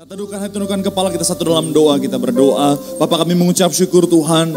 Tundukkan hati, tundukkan kepala kita satu dalam doa, kita berdoa. Bapa, kami mengucap syukur Tuhan,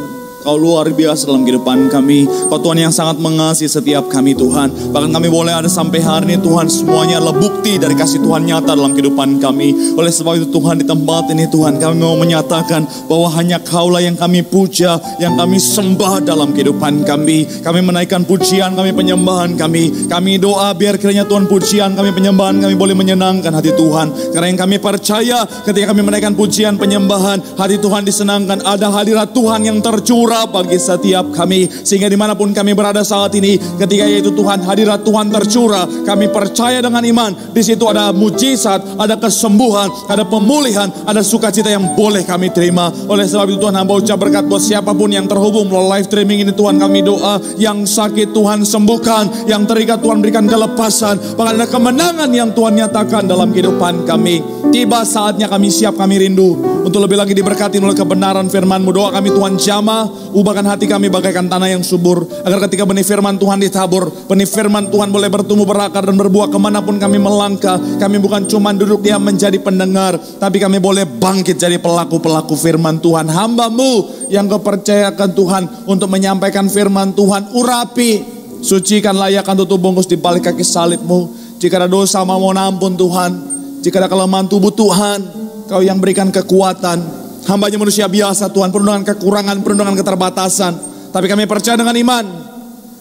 Kau luar biasa dalam kehidupan kami. Kau Tuhan yang sangat mengasihi setiap kami Tuhan. Bahkan kami boleh ada sampai hari ini Tuhan, semuanya adalah bukti dari kasih Tuhan nyata dalam kehidupan kami. Oleh sebab itu Tuhan, di tempat ini Tuhan, kami mau menyatakan bahwa hanya Kaulah yang kami puja, yang kami sembah dalam kehidupan kami. Kami menaikkan pujian kami, penyembahan kami. Kami doa biar kiranya Tuhan pujian kami, penyembahan kami boleh menyenangkan hati Tuhan. Karena yang kami percaya ketika kami menaikkan pujian, penyembahan, hati Tuhan disenangkan. Ada hadirat Tuhan yang tercurah bagi setiap kami, sehingga dimanapun kami berada saat ini, ketika yaitu Tuhan, hadirat Tuhan tercurah, kami percaya dengan iman, di situ ada mujizat, ada kesembuhan, ada pemulihan, ada sukacita yang boleh kami terima. Oleh sebab itu Tuhan, hamba ucap berkat buat siapapun yang terhubung melalui live streaming ini Tuhan, kami doa, yang sakit Tuhan sembuhkan, yang terikat Tuhan berikan kelepasan, bahkan ada kemenangan yang Tuhan nyatakan dalam kehidupan kami. Tiba saatnya kami siap, kami rindu untuk lebih lagi diberkati oleh kebenaran firman-Mu. Doa kami Tuhan, jamah, ubahkan hati kami bagaikan tanah yang subur, agar ketika benih firman Tuhan ditabur, benih firman Tuhan boleh bertumbuh, berakar dan berbuah kemanapun kami melangkah. Kami bukan cuma duduk diam menjadi pendengar, tapi kami boleh bangkit jadi pelaku-pelaku firman Tuhan. Hamba-Mu yang Kau percayakan Tuhan untuk menyampaikan firman Tuhan, urapi, sucikan, layakkan tutup bungkus di balik kaki salib-Mu. Jika ada dosa mohon ampun Tuhan. Jika ada kelemahan tubuh Tuhan, Kau yang berikan kekuatan. Hambanya manusia biasa Tuhan, penuh dengan kekurangan, penuh dengan keterbatasan. Tapi kami percaya dengan iman,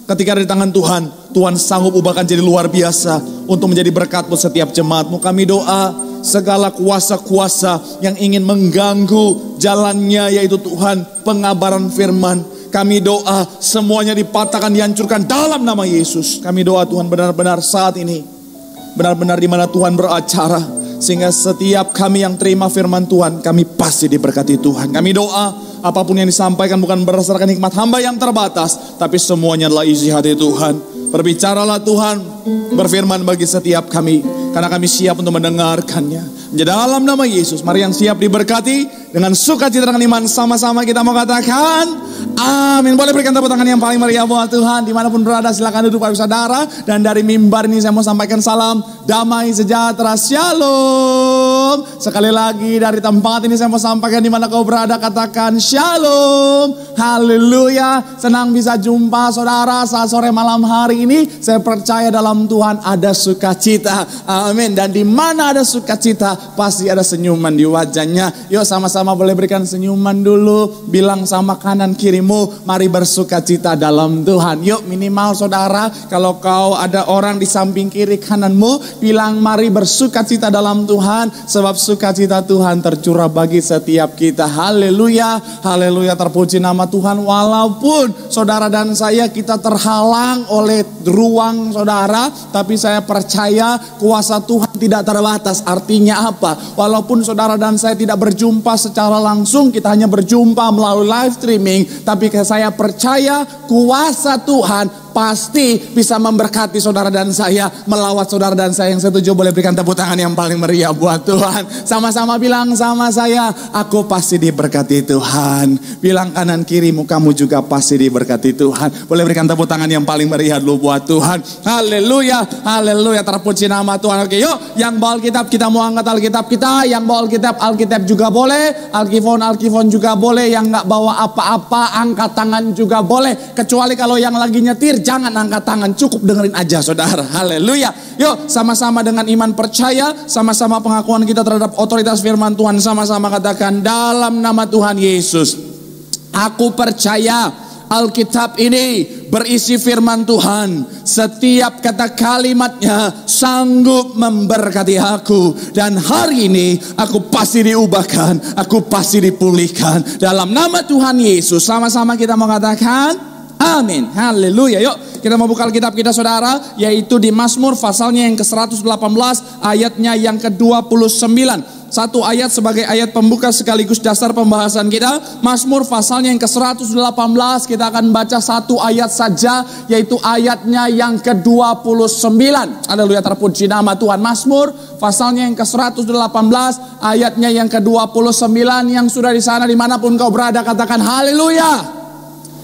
ketika ada di tangan Tuhan, Tuhan sanggup ubahkan jadi luar biasa untuk menjadi berkat buat setiap jemaat-Mu. Kami doa segala kuasa-kuasa yang ingin mengganggu jalannya, yaitu Tuhan pengabaran firman, kami doa semuanya dipatahkan, dihancurkan dalam nama Yesus. Kami doa Tuhan, benar-benar saat ini, benar-benar di mana Tuhan beracara, sehingga setiap kami yang terima firman Tuhan, kami pasti diberkati Tuhan. Kami doa apapun yang disampaikan bukan berdasarkan hikmat hamba yang terbatas, tapi semuanya adalah isi hati Tuhan. Berbicaralah Tuhan, berfirman bagi setiap kami, karena kami siap untuk mendengarkannya. Di dalam nama Yesus, mari yang siap diberkati dengan sukacita dengan iman, sama-sama kita mau katakan amin. Boleh berikan tepuk tangan yang paling meriah buat Tuhan. Dimanapun berada silakan duduk Bapak Saudara. Dan dari mimbar ini saya mau sampaikan salam damai sejahtera, shalom. Sekali lagi dari tempat ini saya mau sampaikan, dimana kau berada katakan shalom. Haleluya. Senang bisa jumpa saudara saat sore malam hari ini. Saya percaya dalam Tuhan ada sukacita, amin. Dan di mana ada sukacita pasti ada senyuman di wajahnya. Yuk sama-sama boleh berikan senyuman dulu. Bilang sama kanan kirimu, mari bersukacita dalam Tuhan. Yuk minimal saudara, kalau kau ada orang di samping kiri kananmu, bilang mari bersukacita dalam Tuhan. Sebab sukacita Tuhan tercurah bagi setiap kita. Haleluya, haleluya, terpuji nama Tuhan. Walaupun saudara dan saya kita terhalang oleh ruang saudara, tapi saya percaya kuasa Tuhan tidak terbatas. Artinya apa? Walaupun saudara dan saya tidak berjumpa secara langsung, kita hanya berjumpa melalui live streaming, tapi saya percaya kuasa Tuhan pasti bisa memberkati saudara dan saya, melawat saudara dan saya. Yang setuju boleh berikan tepuk tangan yang paling meriah buat Tuhan. Sama-sama bilang sama saya, aku pasti diberkati Tuhan. Bilang kanan kirimu, kamu juga pasti diberkati Tuhan. Boleh berikan tepuk tangan yang paling meriah dulu buat Tuhan. Haleluya, haleluya, terpuji nama Tuhan. Oke yuk, yang bawa Alkitab kita mau angkat Alkitab kita. Yang bawa Alkitab juga boleh. Alkifon juga boleh. Yang gak bawa apa-apa angkat tangan juga boleh. Kecuali kalau yang lagi nyetir, jangan angkat tangan, cukup dengerin aja saudara. Haleluya. Yuk sama-sama dengan iman percaya, sama-sama pengakuan kita terhadap otoritas firman Tuhan. Sama-sama katakan dalam nama Tuhan Yesus, aku percaya Alkitab ini berisi firman Tuhan. Setiap kata kalimatnya sanggup memberkati aku. Dan hari ini aku pasti diubahkan, aku pasti dipulihkan. Dalam nama Tuhan Yesus, sama-sama kita mau katakan amin, haleluya. Yuk kita mau buka Alkitab kita saudara, yaitu di Mazmur pasalnya yang ke-118 ayatnya yang ke-29. Satu ayat sebagai ayat pembuka sekaligus dasar pembahasan kita. Mazmur pasalnya yang ke-118, kita akan baca satu ayat saja, yaitu ayatnya yang ke-29. Haleluya, terpuji nama Tuhan. Mazmur pasalnya yang ke-118 ayatnya yang ke-29. Yang sudah di sana dimanapun kau berada katakan haleluya.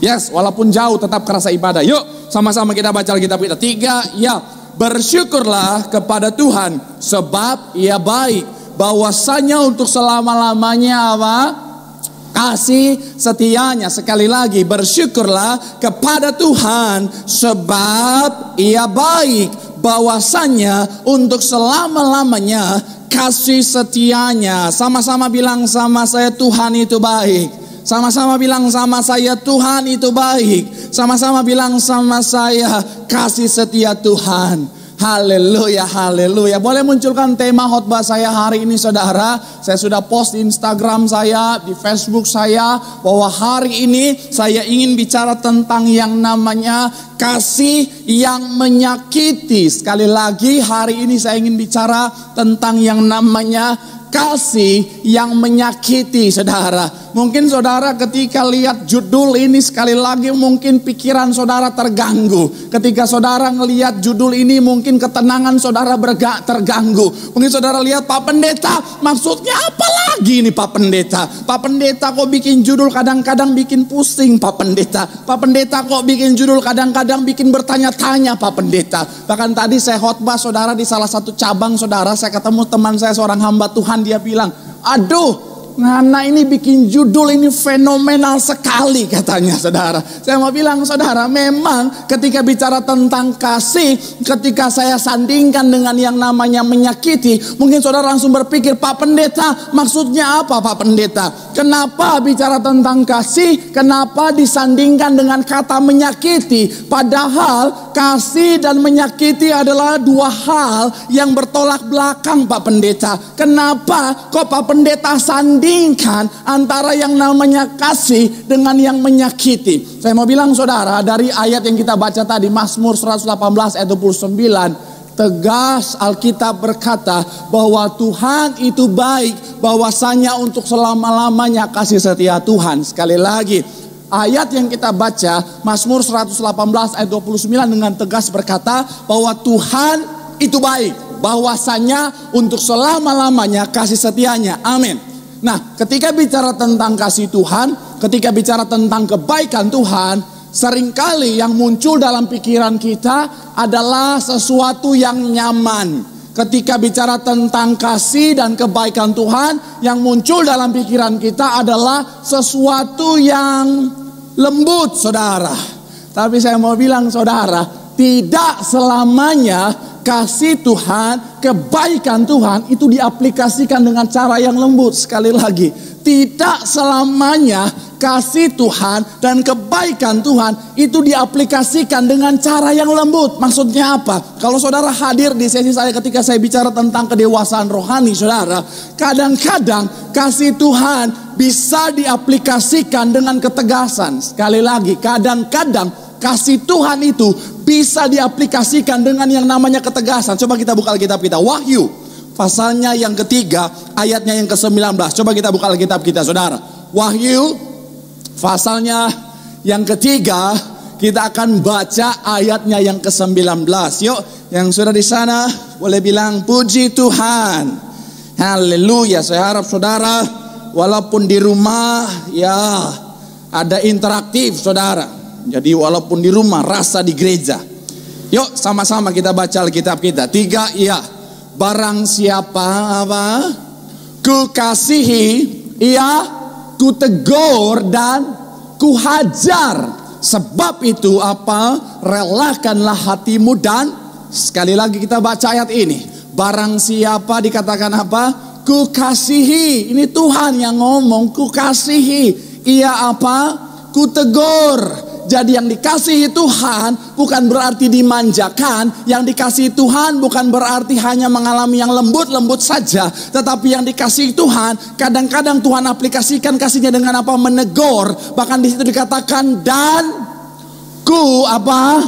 Yes, walaupun jauh tetap kerasa ibadah. Yuk, sama-sama kita baca Alkitab kita. 3, ya. Bersyukurlah kepada Tuhan sebab Ia baik. bahwasanya untuk selama-lamanya apa? Kasih setianya. Sekali lagi, bersyukurlah kepada Tuhan sebab Ia baik, bahwasanya untuk selama-lamanya kasih setianya. Sama-sama bilang sama saya, Tuhan itu baik. Sama-sama bilang sama saya, Tuhan itu baik. Sama-sama bilang sama saya, kasih setia Tuhan. Haleluya, haleluya. Boleh munculkan tema khotbah saya hari ini, saudara. Saya sudah post di Instagram saya, di Facebook saya, bahwa hari ini saya ingin bicara tentang yang namanya kasih yang menyakiti. Sekali lagi, hari ini saya ingin bicara tentang yang namanya kasih yang menyakiti, saudara. Mungkin saudara ketika lihat judul ini, sekali lagi mungkin pikiran saudara terganggu. Ketika saudara ngelihat judul ini, mungkin ketenangan saudara terganggu. Mungkin saudara lihat, Pak Pendeta, maksudnya apa lagi nih Pak Pendeta? Pak Pendeta kok bikin judul kadang-kadang bikin pusing Pak Pendeta. Pak Pendeta kok bikin judul kadang-kadang bikin bertanya-tanya Pak Pendeta. Bahkan tadi saya khotbah saudara di salah satu cabang saudara, saya ketemu teman saya seorang hamba Tuhan. Dia bilang, aduh, Ngana ini bikin judul ini fenomenal sekali katanya, saudara. Saya mau bilang, saudara, memang ketika bicara tentang kasih, ketika saya sandingkan dengan yang namanya menyakiti, mungkin saudara langsung berpikir, Pak Pendeta, maksudnya apa Pak Pendeta? Kenapa bicara tentang kasih? Kenapa disandingkan dengan kata menyakiti? Padahal kasih dan menyakiti adalah dua hal yang bertolak belakang Pak Pendeta. Kenapa kok Pak Pendeta sandingkan antara yang namanya kasih dengan yang menyakiti? Saya mau bilang saudara, dari ayat yang kita baca tadi, Mazmur 118 ayat 29, tegas Alkitab berkata bahwa Tuhan itu baik, bahwasanya untuk selama-lamanya kasih setia Tuhan. Sekali lagi, ayat yang kita baca, Mazmur 118 ayat 29 dengan tegas berkata bahwa Tuhan itu baik, bahwasanya untuk selama-lamanya kasih setianya. Amin. Nah, ketika bicara tentang kasih Tuhan, ketika bicara tentang kebaikan Tuhan, seringkali yang muncul dalam pikiran kita adalah sesuatu yang nyaman. Ketika bicara tentang kasih dan kebaikan Tuhan, yang muncul dalam pikiran kita adalah sesuatu yang lembut, saudara. Tapi saya mau bilang, saudara, tidak selamanya kasih Tuhan, kebaikan Tuhan itu diaplikasikan dengan cara yang lembut. Sekali lagi, tidak selamanya kasih Tuhan dan kebaikan Tuhan itu diaplikasikan dengan cara yang lembut. Maksudnya apa? Kalau saudara hadir di sesi saya ketika saya bicara tentang kedewasaan rohani, saudara, kadang-kadang kasih Tuhan bisa diaplikasikan dengan ketegasan. Sekali lagi, kadang-kadang kasih Tuhan itu bisa diaplikasikan dengan yang namanya ketegasan. Coba kita buka Alkitab kita, Wahyu pasalnya yang ketiga, ayatnya yang ke-19. Coba kita buka Alkitab kita, saudara. Wahyu pasalnya yang ketiga, kita akan baca ayatnya yang ke-19. Yuk, yang sudah di sana boleh bilang puji Tuhan. Haleluya. Saya harap saudara walaupun di rumah ya ada interaktif, saudara. Jadi walaupun di rumah rasa di gereja. Yuk sama-sama kita baca Alkitab kita. 3, iya. Barang siapa apa? Ku kasihi, ia ku tegur dan ku hajar. Sebab itu apa? Relakanlah hatimu dan, sekali lagi kita baca ayat ini. Barang siapa dikatakan apa? Ku kasihi. Ini Tuhan yang ngomong, ku kasihi. Ia apa? Ku tegur. Jadi yang dikasihi Tuhan bukan berarti dimanjakan. Yang dikasihi Tuhan bukan berarti hanya mengalami yang lembut-lembut saja. Tetapi yang dikasihi Tuhan, kadang-kadang Tuhan aplikasikan kasihnya dengan apa? Menegur. Bahkan di situ dikatakan dan ku apa?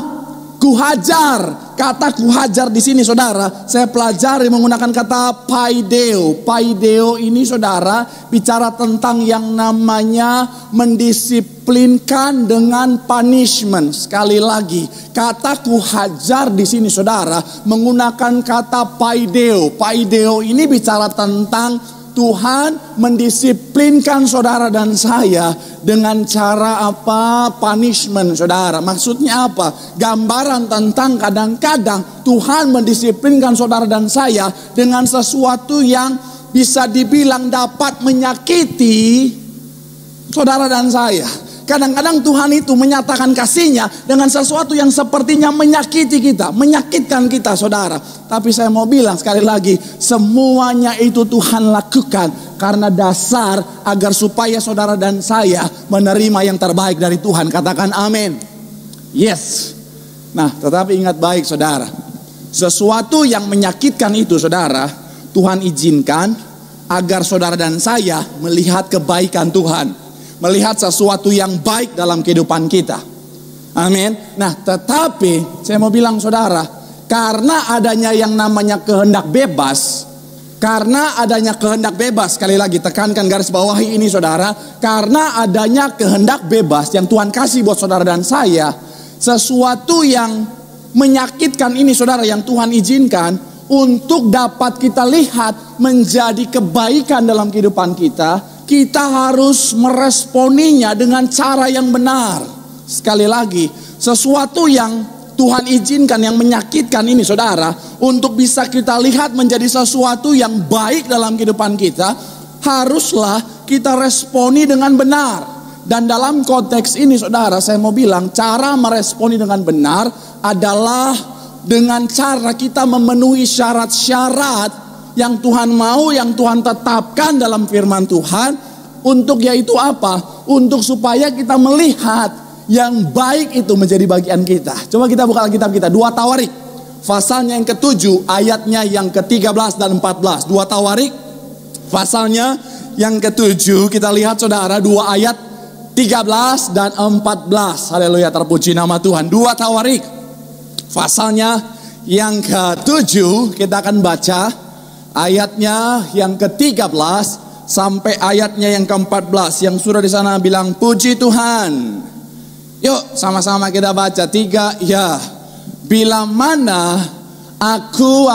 Ku hajar. Kata ku hajar di sini, saudara, saya pelajari menggunakan kata paideo. Paideo ini, saudara, bicara tentang yang namanya mendisiplinkan dengan punishment. Sekali lagi, kata ku hajar di sini, saudara, menggunakan kata paideo. Paideo ini bicara tentang Tuhan mendisiplinkan saudara dan saya dengan cara apa? Punishment, saudara. Maksudnya apa? Gambaran tentang kadang-kadang Tuhan mendisiplinkan saudara dan saya dengan sesuatu yang bisa dibilang dapat menyakiti saudara dan saya. Kadang-kadang Tuhan itu menyatakan kasih-Nya dengan sesuatu yang sepertinya menyakiti kita, menyakitkan kita, saudara. Tapi saya mau bilang sekali lagi, semuanya itu Tuhan lakukan karena dasar agar supaya saudara dan saya menerima yang terbaik dari Tuhan. Katakan amin. Yes. Nah, tetapi ingat baik saudara, sesuatu yang menyakitkan itu saudara, Tuhan izinkan agar saudara dan saya melihat kebaikan Tuhan. Melihat sesuatu yang baik dalam kehidupan kita. Amin. Nah, tetapi saya mau bilang saudara, karena adanya yang namanya kehendak bebas, sekali lagi tekankan garis bawahi ini saudara, karena adanya kehendak bebas yang Tuhan kasih buat saudara dan saya, sesuatu yang menyakitkan ini saudara yang Tuhan izinkan untuk dapat kita lihat menjadi kebaikan dalam kehidupan kita. Kita harus meresponinya dengan cara yang benar. Sekali lagi, sesuatu yang Tuhan izinkan yang menyakitkan ini saudara, untuk bisa kita lihat menjadi sesuatu yang baik dalam kehidupan kita, haruslah kita responi dengan benar. Dan dalam konteks ini saudara, saya mau bilang cara meresponi dengan benar adalah dengan cara kita memenuhi syarat-syarat yang Tuhan mau, yang Tuhan tetapkan dalam firman Tuhan. Untuk yaitu apa? Untuk supaya kita melihat yang baik itu menjadi bagian kita. Coba kita buka Alkitab kita, 2 Tawarik pasalnya yang ke-7 ayatnya yang ke-13 dan 14. 2 Tawarik pasalnya yang ke-7, kita lihat saudara 2 ayat 13 dan 14. Haleluya, terpuji nama Tuhan. 2 Tawarik pasalnya yang ke-7, kita akan baca ayatnya yang ke-13 sampai ayatnya yang ke-14. Yang sudah di sana bilang puji Tuhan. Yuk sama-sama kita baca 3 ya. Bila mana aku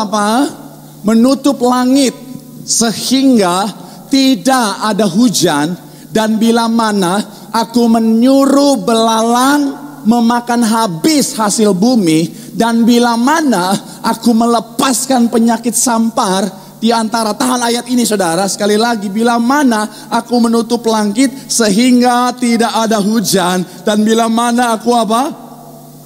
menutup langit sehingga tidak ada hujan, dan bila mana aku menyuruh belalang memakan habis hasil bumi, dan bila mana aku melepaskan penyakit sampar di antara, tahan ayat ini saudara sekali lagi, bila mana aku menutup langit sehingga tidak ada hujan, dan bila mana aku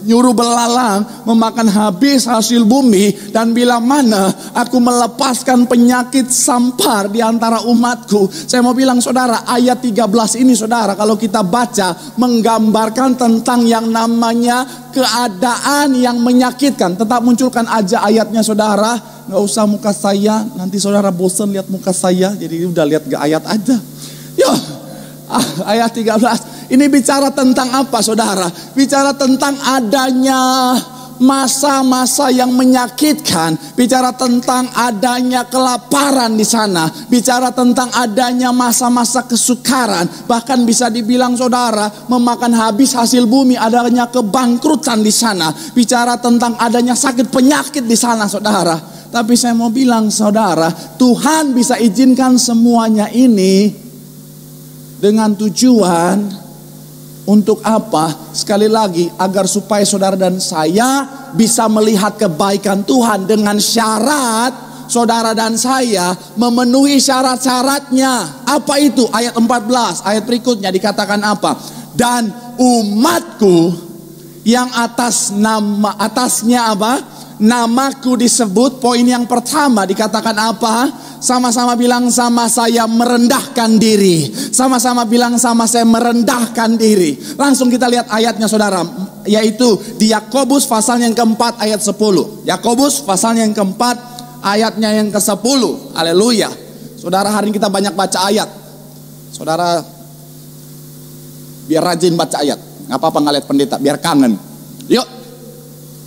nyuruh belalang memakan habis hasil bumi, dan bila mana aku melepaskan penyakit sampar di antara umatku. Saya mau bilang saudara, ayat 13 ini saudara, kalau kita baca, menggambarkan tentang yang namanya keadaan yang menyakitkan. Tetap munculkan aja ayatnya saudara, gak usah muka saya, nanti saudara bosan lihat muka saya, jadi udah lihat ayat aja. Yo, ayat 13 ini bicara tentang apa saudara? Bicara tentang adanya masa-masa yang menyakitkan, bicara tentang adanya kelaparan di sana, bicara tentang adanya masa-masa kesukaran, bahkan bisa dibilang saudara memakan habis hasil bumi, adanya kebangkrutan di sana, bicara tentang adanya sakit penyakit di sana saudara. Tapi saya mau bilang saudara, Tuhan bisa izinkan semuanya ini dengan tujuan untuk apa? Sekali lagi, agar supaya saudara dan saya bisa melihat kebaikan Tuhan dengan syarat saudara dan saya memenuhi syarat-syaratnya. Apa itu? Ayat 14, ayat berikutnya dikatakan apa? Dan umatku yang atasnya namaku disebut. Poin yang pertama dikatakan apa? Sama-sama bilang sama saya merendahkan diri. Sama-sama bilang sama saya merendahkan diri. Langsung kita lihat ayatnya saudara, yaitu di Yakobus pasalnya yang keempat ayat 10. Yakobus pasalnya yang keempat ayatnya yang ke-10. Haleluya. Saudara, hari ini kita banyak baca ayat. Saudara biar rajin baca ayat. Gak apa-apa gak lihat pendeta, biar kangen. Yuk.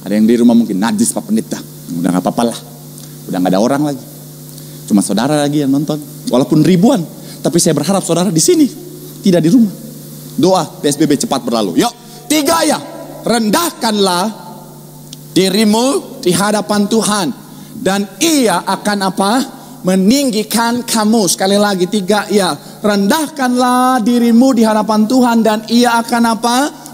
Ada yang di rumah mungkin najis Pak Pendeta. Udah gak apa-apa lah. Udah gak ada orang lagi. Cuma saudara lagi yang nonton. Walaupun ribuan. Tapi saya berharap saudara di sini. Tidak di rumah. Doa PSBB cepat berlalu. Yuk. 3 ya. Rendahkanlah dirimu di hadapan Tuhan. Dan Ia akan meninggikan kamu. Sekali lagi 3 ya. Rendahkanlah dirimu di hadapan Tuhan. Dan Ia akan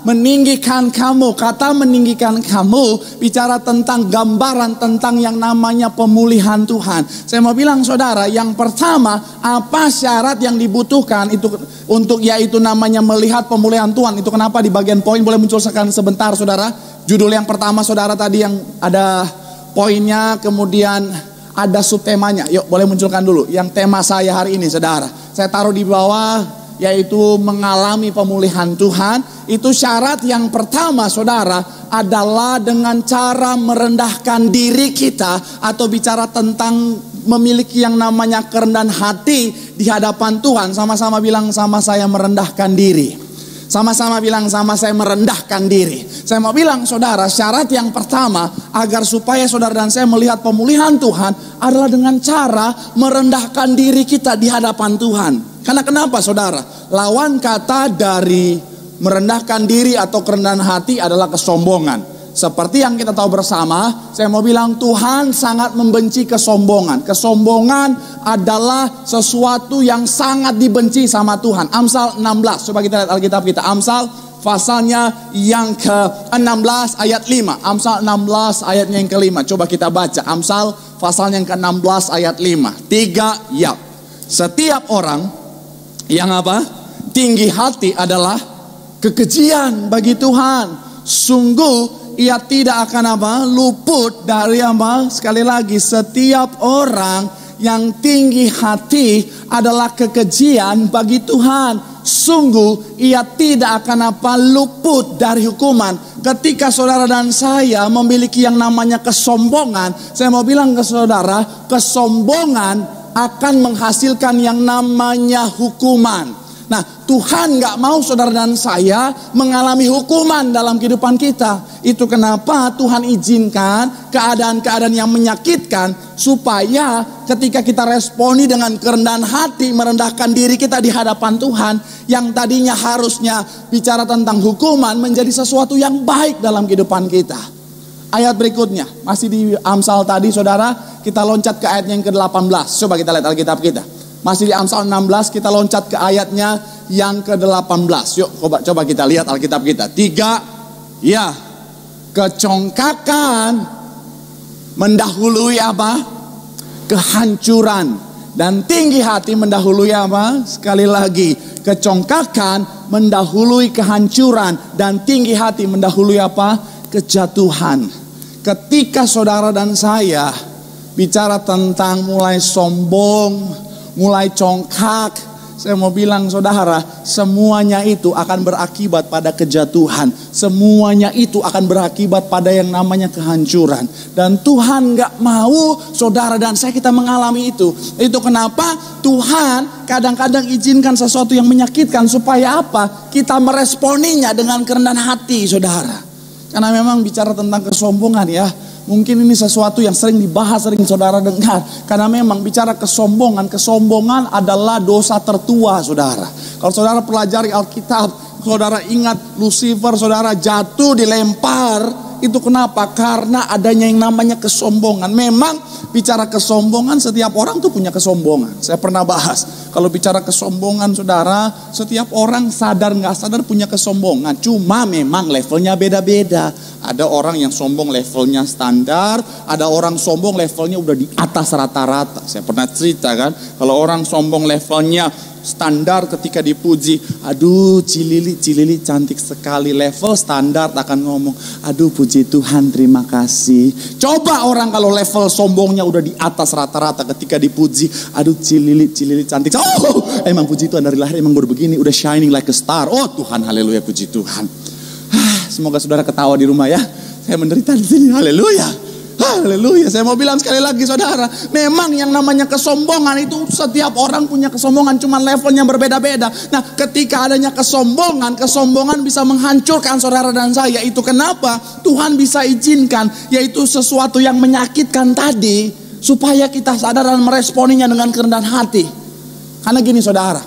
meninggikan kamu. Kata meninggikan kamu bicara tentang gambaran tentang yang namanya pemulihan Tuhan. Saya mau bilang saudara, yang pertama, apa syarat yang dibutuhkan itu untuk yaitu namanya melihat pemulihan Tuhan. Itu kenapa di bagian poin boleh munculkan sebentar saudara. Judul yang pertama saudara tadi yang ada poinnya, kemudian ada subtemanya. Yuk boleh munculkan dulu yang tema saya hari ini saudara. Saya taruh di bawah yaitu mengalami pemulihan Tuhan. Itu syarat yang pertama saudara adalah dengan cara merendahkan diri kita, atau bicara tentang memiliki yang namanya kerendahan hati di hadapan Tuhan. Sama-sama bilang sama saya, merendahkan diri. Sama-sama bilang sama saya, merendahkan diri. Saya mau bilang saudara, syarat yang pertama agar supaya saudara dan saya melihat pemulihan Tuhan adalah dengan cara merendahkan diri kita di hadapan Tuhan. Karena kenapa saudara? Lawan kata dari merendahkan diri atau kerendahan hati adalah kesombongan. Seperti yang kita tahu bersama, saya mau bilang Tuhan sangat membenci kesombongan. Kesombongan adalah sesuatu yang sangat dibenci sama Tuhan. Amsal 16, coba kita lihat Alkitab kita. Amsal pasalnya yang ke-16 ayat 5. Amsal 16 ayatnya yang ke-5. Coba kita baca. Amsal pasalnya yang ke-16 ayat 5. 3, ya. Setiap orang yang apa? Tinggi hati adalah kekejian bagi Tuhan. Sungguh ia tidak akan apa? Luput dari apa? Sekali lagi, setiap orang yang tinggi hati adalah kekejian bagi Tuhan. Sungguh ia tidak akan apa? Luput dari hukuman. Ketika saudara dan saya memiliki yang namanya kesombongan, saya mau bilang ke saudara, kesombongan akan menghasilkan yang namanya hukuman. Nah, Tuhan gak mau saudara dan saya mengalami hukuman dalam kehidupan kita. Itu kenapa Tuhan izinkan keadaan-keadaan yang menyakitkan, supaya ketika kita responi dengan kerendahan hati, merendahkan diri kita di hadapan Tuhan, yang tadinya harusnya bicara tentang hukuman menjadi sesuatu yang baik dalam kehidupan kita. Ayat berikutnya, masih di Amsal tadi saudara, kita loncat ke ayat yang ke-18. Coba kita lihat Alkitab kita. Masih di Amsal 16, kita loncat ke ayatnya yang ke-18. Yuk coba kita lihat Alkitab kita. 3, ya. Kecongkakan mendahului apa? Kehancuran. Dan tinggi hati mendahului apa? Sekali lagi, kecongkakan mendahului kehancuran, dan tinggi hati mendahului apa? Kejatuhan. Ketika saudara dan saya bicara tentang mulai sombong, mulai congkak, saya mau bilang saudara, semuanya itu akan berakibat pada kejatuhan. Semuanya itu akan berakibat pada yang namanya kehancuran. Dan Tuhan gak mau saudara dan saya kita mengalami itu. Itu kenapa Tuhan kadang-kadang izinkan sesuatu yang menyakitkan, supaya apa? Kita meresponinya dengan kerendahan hati saudara. Karena memang bicara tentang kesombongan ya, mungkin ini sesuatu yang sering dibahas, sering saudara dengar. Karena memang bicara kesombongan adalah dosa tertua saudara. Kalau saudara pelajari Alkitab, saudara ingat Lucifer, saudara jatuh dilempar. Itu kenapa? Karena adanya yang namanya kesombongan. Memang bicara kesombongan, setiap orang tuh punya kesombongan. Saya pernah bahas, kalau bicara kesombongan saudara, setiap orang sadar gak sadar punya kesombongan. Cuma memang levelnya beda-beda. Ada orang yang sombong levelnya standar, ada orang sombong levelnya udah di atas rata-rata. Saya pernah cerita kan, kalau orang sombong levelnya standar, ketika dipuji, aduh Cilili cantik sekali. Level standar akan ngomong, aduh puji Tuhan terima kasih. Coba orang kalau level sombongnya udah di atas rata-rata, ketika dipuji, aduh Cilili cantik. Oh emang puji Tuhan, dari lahir emang baru begini, udah shining like a star. Oh Tuhan, haleluya, puji Tuhan. Semoga saudara ketawa di rumah ya. Saya menderita di sini, haleluya. Haleluya. Saya mau bilang sekali lagi saudara, memang yang namanya kesombongan itu setiap orang punya kesombongan, cuma levelnya berbeda-beda. Nah, ketika adanya kesombongan bisa menghancurkan saudara dan saya. Itu kenapa Tuhan bisa izinkan, yaitu sesuatu yang menyakitkan tadi, supaya kita sadar dan meresponinya dengan kerendahan hati. Karena gini saudara,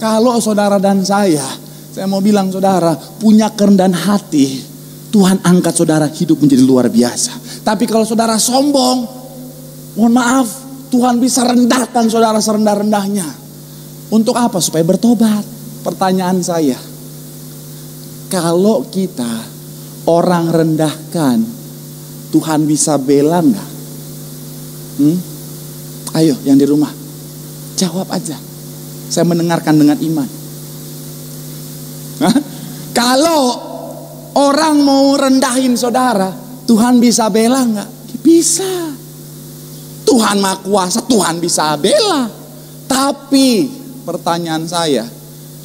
kalau saudara dan saya mau bilang saudara punya kerendahan hati, Tuhan angkat saudara hidup menjadi luar biasa. Tapi kalau saudara sombong, mohon maaf, Tuhan bisa rendahkan saudara serendah-rendahnya. Untuk apa? Supaya bertobat. Pertanyaan saya, Kalau kita orang rendahkan, Tuhan bisa bela nggak? Ayo yang di rumah, jawab aja. Saya mendengarkan dengan iman. Kalau orang mau rendahin saudara, Tuhan bisa bela nggak? Bisa. Tuhan Maha Kuasa, Tuhan bisa bela. Tapi pertanyaan saya,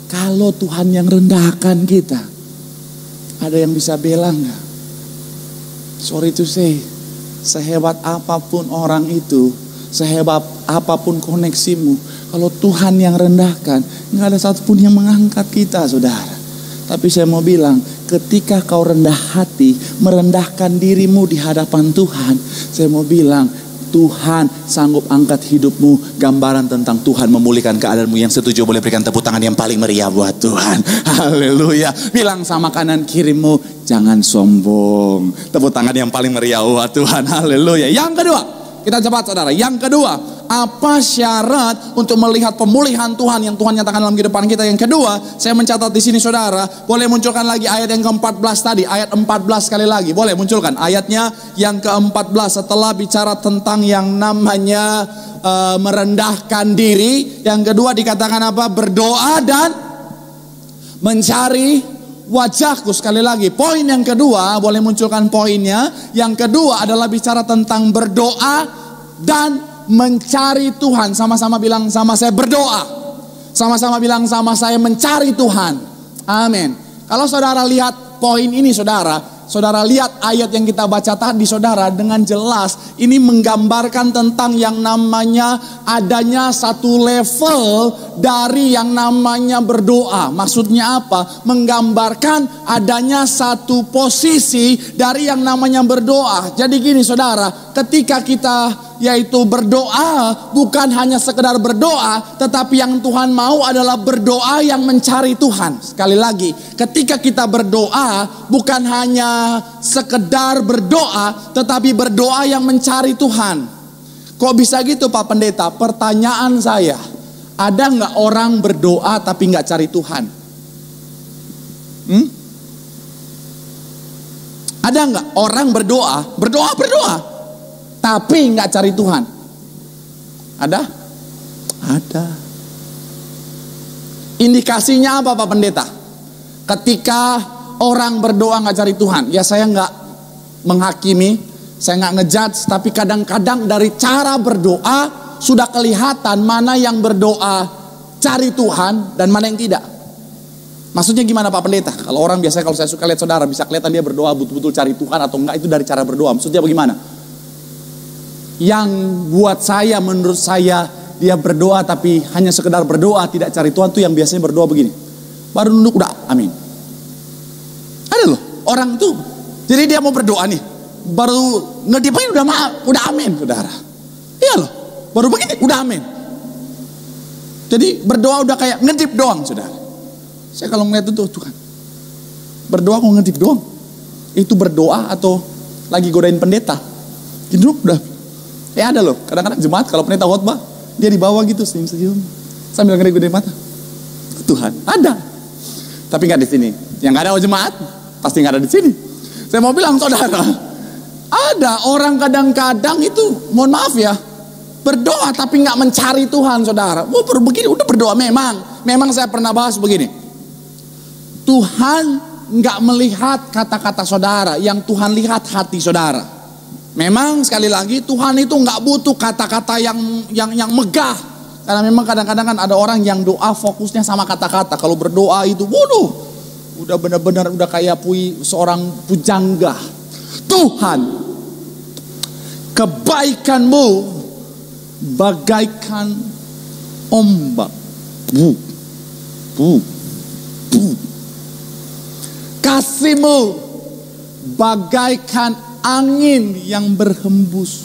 kalau Tuhan yang rendahkan kita, ada yang bisa bela nggak? Sorry to say, sehebat apapun orang itu, sehebat apapun koneksimu, kalau Tuhan yang rendahkan, nggak ada satupun yang mengangkat kita, saudara. Tapi saya mau bilang, ketika kau rendah hati, merendahkan dirimu di hadapan Tuhan, saya mau bilang, Tuhan sanggup angkat hidupmu. Gambaran tentang Tuhan memulihkan keadaanmu. Yang setuju boleh berikan tepuk tangan yang paling meriah buat Tuhan. Haleluya. Bilang sama kanan kirimu, jangan sombong. Tepuk tangan yang paling meriah buat Tuhan. Haleluya. Yang kedua, kita cepat saudara. Yang kedua, apa syarat untuk melihat pemulihan Tuhan yang Tuhan nyatakan dalam kehidupan kita? Yang kedua, saya mencatat di sini saudara. Boleh munculkan lagi ayat yang ke-14 tadi. Ayat 14 sekali lagi. Boleh munculkan ayatnya yang ke-14. Setelah bicara tentang yang namanya merendahkan diri. Yang kedua dikatakan apa? Berdoa dan mencari wajahku. Sekali lagi, poin yang kedua, boleh munculkan poinnya. Yang kedua adalah bicara tentang berdoa dan mencari Tuhan. Sama-sama bilang sama saya berdoa. Sama-sama bilang sama saya mencari Tuhan. Amin. Kalau saudara lihat poin ini saudara lihat ayat yang kita baca tadi saudara, dengan jelas ini menggambarkan tentang yang namanya adanya satu level dari yang namanya berdoa. Maksudnya apa? Menggambarkan adanya satu posisi dari yang namanya berdoa. Jadi gini saudara, ketika kita yaitu berdoa, bukan hanya sekedar berdoa, tetapi yang Tuhan mau adalah berdoa yang mencari Tuhan. Sekali lagi, ketika kita berdoa, bukan hanya sekedar berdoa, tetapi berdoa yang mencari Tuhan. Kok bisa gitu Pak Pendeta? Pertanyaan saya, ada nggak orang berdoa tapi nggak cari Tuhan? Ada nggak orang berdoa tapi nggak cari Tuhan? Ada? Ada. Indikasinya apa Pak Pendeta? Ketika orang berdoa nggak cari Tuhan, ya saya nggak menghakimi, saya nggak ngejudge, tapi kadang-kadang dari cara berdoa sudah kelihatan mana yang berdoa cari Tuhan dan mana yang tidak. Maksudnya gimana Pak Pendeta? Kalau orang biasanya, kalau saya suka lihat saudara, bisa kelihatan dia berdoa betul-betul cari Tuhan atau enggak, itu dari cara berdoa. Maksudnya bagaimana? Yang buat saya, menurut saya, dia berdoa tapi hanya sekedar berdoa, tidak cari Tuhan, tuh yang biasanya berdoa begini. Baru nunduk udah amin. Ada loh orang tuh, jadi dia mau berdoa nih, baru ngedipain udah amin saudara. Iya loh, baru begini udah amin. Jadi berdoa udah kayak ngedip doang saudara. Saya kalau ngeliat itu Tuhan, berdoa kok ngedip doang? Itu berdoa atau lagi godain pendeta? Gini udah. Ya ada loh, kadang-kadang jemaat kalau pendeta khotbah, dia di bawah gitu senyum-senyum sambil ngedip mata. Tuhan ada, tapi nggak di sini. Yang nggak ada jemaat pasti nggak ada di sini. Saya mau bilang saudara, ada orang kadang-kadang itu, mohon maaf ya, berdoa tapi nggak mencari Tuhan saudara. Begini udah berdoa memang saya pernah bahas begini. Tuhan nggak melihat kata-kata saudara, yang Tuhan lihat hati saudara. Memang sekali lagi Tuhan itu nggak butuh kata-kata yang megah, karena memang kadang-kadang kan ada orang yang doa fokusnya sama kata-kata. Kalau berdoa itu, waduh, udah benar-benar udah kayak seorang pujangga. Tuhan, kebaikanmu bagaikan ombak, kasihmu bagaikan angin yang berhembus.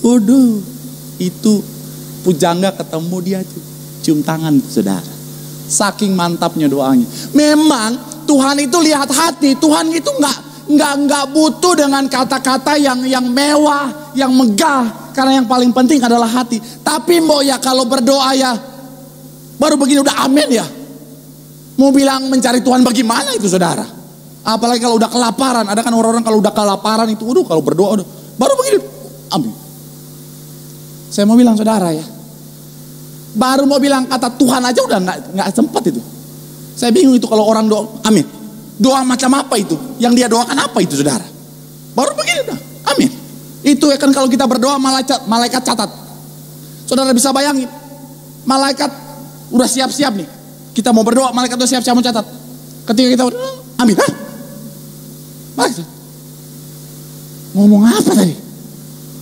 Waduh, itu pujangga ketemu dia cium tangan saudara. Saking mantapnya doanya. Memang Tuhan itu lihat hati. Tuhan itu nggak butuh dengan kata-kata yang mewah, yang megah. Karena yang paling penting adalah hati. Tapi mbok ya kalau berdoa ya baru begini udah amin ya. Mau bilang mencari Tuhan bagaimana itu saudara? Apalagi kalau udah kelaparan. Ada kan orang-orang kalau udah kelaparan itu, kalau berdoa udah baru begini, amin. Saya mau bilang saudara ya, baru mau bilang kata Tuhan aja udah nggak sempat itu. Saya bingung itu kalau orang doa, amin. Doa macam apa itu? Yang dia doakan apa itu saudara? Baru begini udah, amin. Itu ya kan kalau kita berdoa malaikat catat. Saudara bisa bayangin, malaikat udah siap-siap nih. Kita mau berdoa, malaikat udah siap-siap mau catat. Ketika kita berdoa, amin. Hah? Malaikat ngomong apa tadi?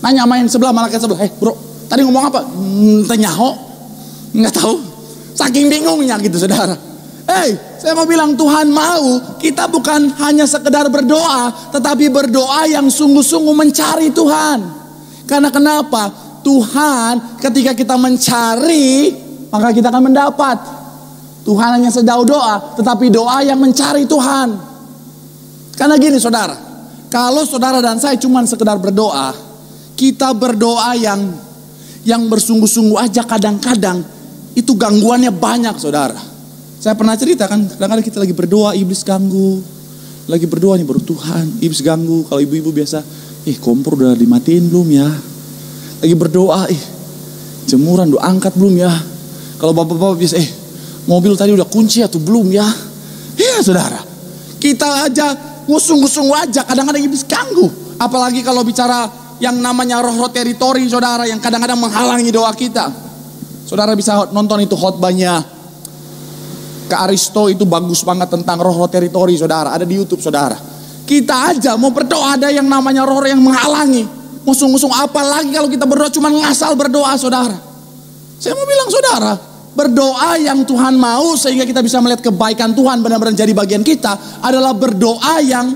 Nanya main sebelah, malaikat sebelah, bro, tadi ngomong apa? Tenyaho, nggak tahu. Saking bingungnya gitu saudara. Saya mau bilang Tuhan mau kita bukan hanya sekedar berdoa, tetapi berdoa yang sungguh-sungguh mencari Tuhan. Karena kenapa? Tuhan ketika kita mencari, maka kita akan mendapat. Tuhan hanya sejauh doa, tetapi doa yang mencari Tuhan. Karena gini saudara, kalau saudara dan saya cuma sekedar berdoa, kita berdoa yang bersungguh-sungguh aja kadang-kadang itu gangguannya banyak saudara. Saya pernah cerita kan, kadang-kadang kita lagi berdoa, iblis ganggu. Lagi berdoa nih baru Tuhan, iblis ganggu. Kalau ibu-ibu biasa, kompor udah dimatiin belum ya? Lagi berdoa, jemuran udah angkat belum ya? Kalau bapak-bapak biasa, mobil tadi udah kunci atau belum ya? Iya saudara, kita aja mau sungguh-sungguh aja kadang-kadang iblis ganggu. Apalagi kalau bicara yang namanya roh-roh teritori saudara, yang kadang-kadang menghalangi doa kita. Saudara bisa nonton itu khotbahnya Kak Aristo, itu bagus banget tentang roh-roh teritori saudara, ada di YouTube saudara. Kita aja mau berdoa ada yang namanya roh yang menghalangi. Mau sungguh-sungguh apalagi kalau kita berdoa cuma ngasal berdoa saudara. Saya mau bilang saudara, berdoa yang Tuhan mau sehingga kita bisa melihat kebaikan Tuhan benar-benar jadi bagian kita adalah berdoa yang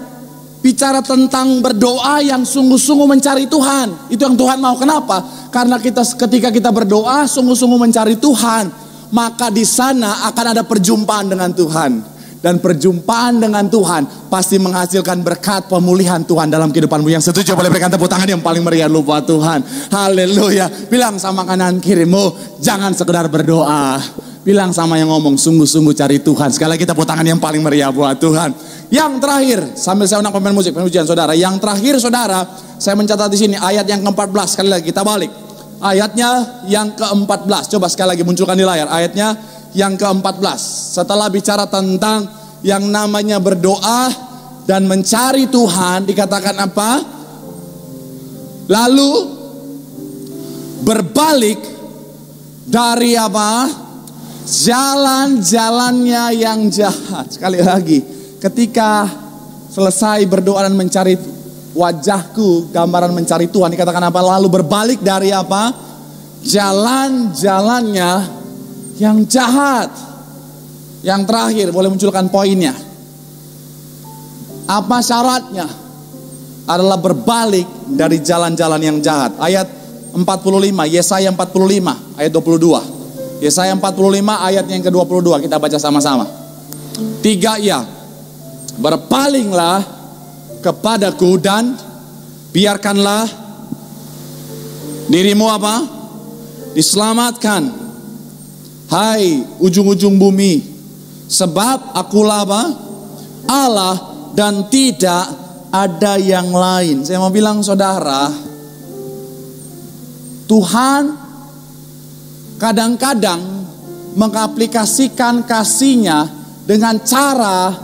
bicara tentang berdoa yang sungguh-sungguh mencari Tuhan. Itu yang Tuhan mau. Kenapa? Karena ketika kita berdoa sungguh-sungguh mencari Tuhan, maka di sana akan ada perjumpaan dengan Tuhan. Dan perjumpaan dengan Tuhan pasti menghasilkan berkat pemulihan Tuhan dalam kehidupanmu. Yang setuju boleh berikan tepuk tangan yang paling meriah lupa Tuhan. Haleluya. Bilang sama kanan kirimu, jangan sekedar berdoa. Bilang sama yang ngomong, sungguh-sungguh cari Tuhan. Sekali lagi tepuk tangan yang paling meriah buat Tuhan. Yang terakhir, sambil saya undang pemain musik, pengujian saudara. Yang terakhir saudara, saya mencatat di sini ayat yang ke-14. Sekali lagi kita balik. Ayatnya yang ke-14. Coba sekali lagi munculkan di layar. Ayatnya yang ke-14. Setelah bicara tentang yang namanya berdoa dan mencari Tuhan, dikatakan apa? Lalu berbalik dari apa? Jalan-jalannya yang jahat. Sekali lagi, ketika selesai berdoa dan mencari wajahku, gambaran mencari Tuhan, dikatakan apa? Lalu berbalik dari apa? Jalan-jalannya yang jahat. Yang terakhir, boleh munculkan poinnya. Apa syaratnya? Adalah berbalik dari jalan-jalan yang jahat. Ayat 45, Yesaya 45, ayat 22. Yesaya 45 ayat yang ke-22, kita baca sama-sama. 3 ya. Berpalinglah kepadaku dan biarkanlah dirimu apa? Diselamatkan. Hai ujung-ujung bumi, sebab akulah apa? Allah dan tidak ada yang lain. Saya mau bilang saudara, Tuhan kadang-kadang mengaplikasikan kasih-Nya dengan cara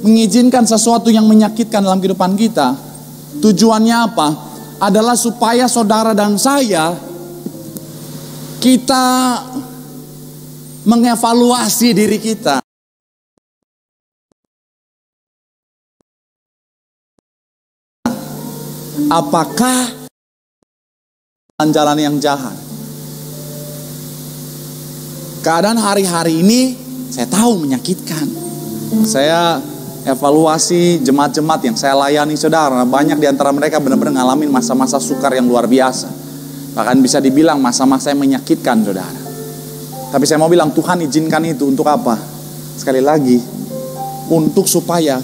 mengizinkan sesuatu yang menyakitkan dalam kehidupan kita. Tujuannya apa? Adalah supaya saudara dan saya, kita mengevaluasi diri kita. Apakah jalan yang jahat? Keadaan hari-hari ini saya tahu menyakitkan. Saya evaluasi jemaat-jemaat yang saya layani saudara, banyak di antara mereka benar-benar ngalamin masa-masa sukar yang luar biasa. Bahkan bisa dibilang masa-masa yang menyakitkan saudara. Tapi saya mau bilang Tuhan izinkan itu untuk apa? Sekali lagi, untuk supaya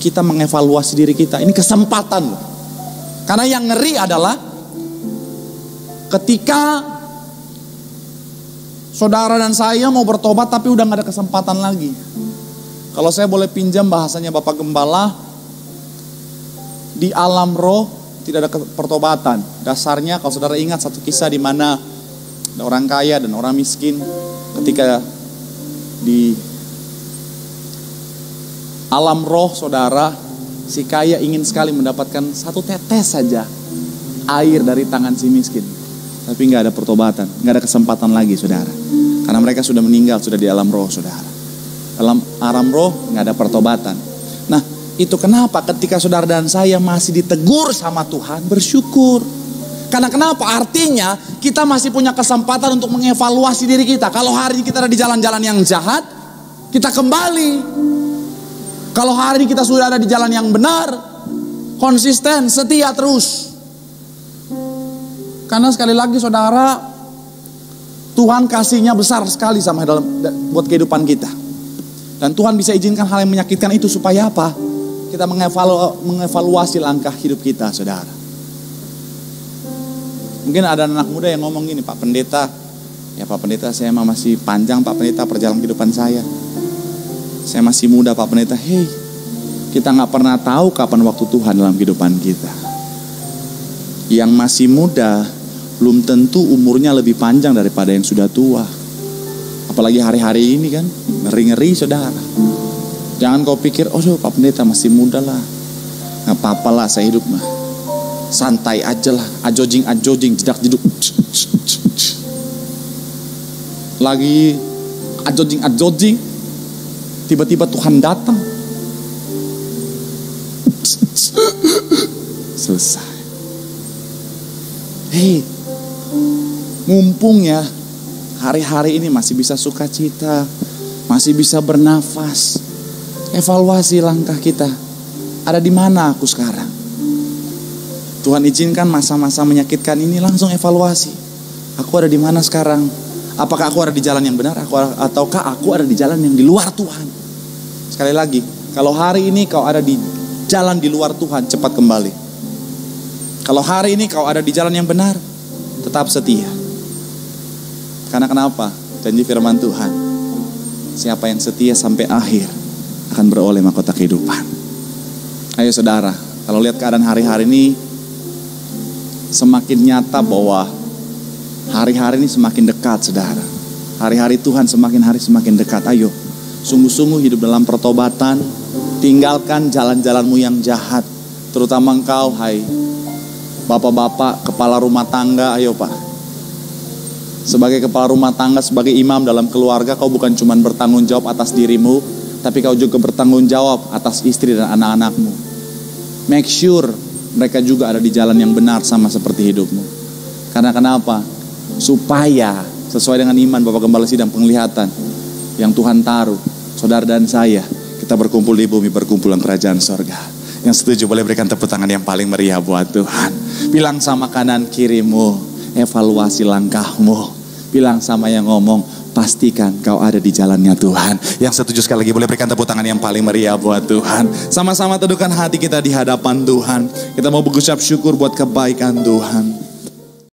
kita mengevaluasi diri kita. Ini kesempatan loh. Karena yang ngeri adalah ketika Saudara dan saya mau bertobat tapi udah gak ada kesempatan lagi. Kalau saya boleh pinjam bahasanya Bapak Gembala, di alam roh tidak ada pertobatan. Dasarnya kalau saudara ingat satu kisah di mana ada orang kaya dan orang miskin, ketika di alam roh saudara, si kaya ingin sekali mendapatkan satu tetes saja air dari tangan si miskin. Tapi gak ada pertobatan, gak ada kesempatan lagi saudara. Karena mereka sudah meninggal, sudah di alam roh saudara. Dalam alam roh gak ada pertobatan. Nah itu kenapa ketika saudara dan saya masih ditegur sama Tuhan, bersyukur. Karena kenapa? Artinya kita masih punya kesempatan untuk mengevaluasi diri kita. Kalau hari ini kita ada di jalan-jalan yang jahat, kita kembali. Kalau hari ini kita sudah ada di jalan yang benar, konsisten, setia terus. Karena sekali lagi saudara, Tuhan kasihnya besar sekali sama buat kehidupan kita. Dan Tuhan bisa izinkan hal yang menyakitkan itu supaya apa? Kita mengevaluasi langkah hidup kita saudara. Mungkin ada anak muda yang ngomong gini, Pak Pendeta, ya Pak Pendeta saya masih panjang Pak Pendeta perjalanan kehidupan saya. Saya masih muda Pak Pendeta. Hei, kita gak pernah tahu kapan waktu Tuhan dalam kehidupan kita. Yang masih muda belum tentu umurnya lebih panjang daripada yang sudah tua. Apalagi hari-hari ini kan, ngeri-ngeri saudara. Jangan kau pikir, oh Pak Pendeta masih muda lah, gak apa-apa lah saya hidup mah santai aja lah, ajojing, jedak-jeduk. Lagi ajojing, tiba-tiba Tuhan datang. Selesai. Hei, mumpung ya hari-hari ini masih bisa sukacita, masih bisa bernafas. Evaluasi langkah kita. Ada di mana aku sekarang? Tuhan izinkan masa-masa menyakitkan ini, langsung evaluasi. Aku ada di mana sekarang? Apakah aku ada di jalan yang benar? Ataukah aku ada di jalan yang di luar Tuhan? Sekali lagi, kalau hari ini kau ada di jalan di luar Tuhan, cepat kembali. Kalau hari ini kau ada di jalan yang benar, tetap setia. Karena kenapa? Janji firman Tuhan, siapa yang setia sampai akhir akan beroleh mahkota kehidupan. Ayo saudara, kalau lihat keadaan hari-hari ini, semakin nyata bahwa hari-hari ini semakin dekat saudara. Hari-hari Tuhan semakin hari semakin dekat. Ayo, sungguh-sungguh hidup dalam pertobatan. Tinggalkan jalan-jalanmu yang jahat. Terutama engkau, hai bapak-bapak, kepala rumah tangga. Ayo Pak, sebagai kepala rumah tangga, sebagai imam dalam keluarga, kau bukan cuma bertanggung jawab atas dirimu, tapi kau juga bertanggung jawab atas istri dan anak-anakmu. Make sure mereka juga ada di jalan yang benar sama seperti hidupmu. Karena kenapa? Supaya sesuai dengan iman Bapak Gembala Sidang penglihatan yang Tuhan taruh, saudara dan saya, kita berkumpul di bumi, berkumpul dalam kerajaan sorga. Yang setuju boleh berikan tepuk tangan yang paling meriah buat Tuhan. Bilang sama kanan kirimu, evaluasi langkahmu. Bilang sama yang ngomong, pastikan kau ada di jalannya Tuhan. Yang setuju sekali lagi boleh berikan tepuk tangan yang paling meriah buat Tuhan. Sama-sama teduhkan hati kita di hadapan Tuhan. Kita mau mengucap syukur buat kebaikan Tuhan.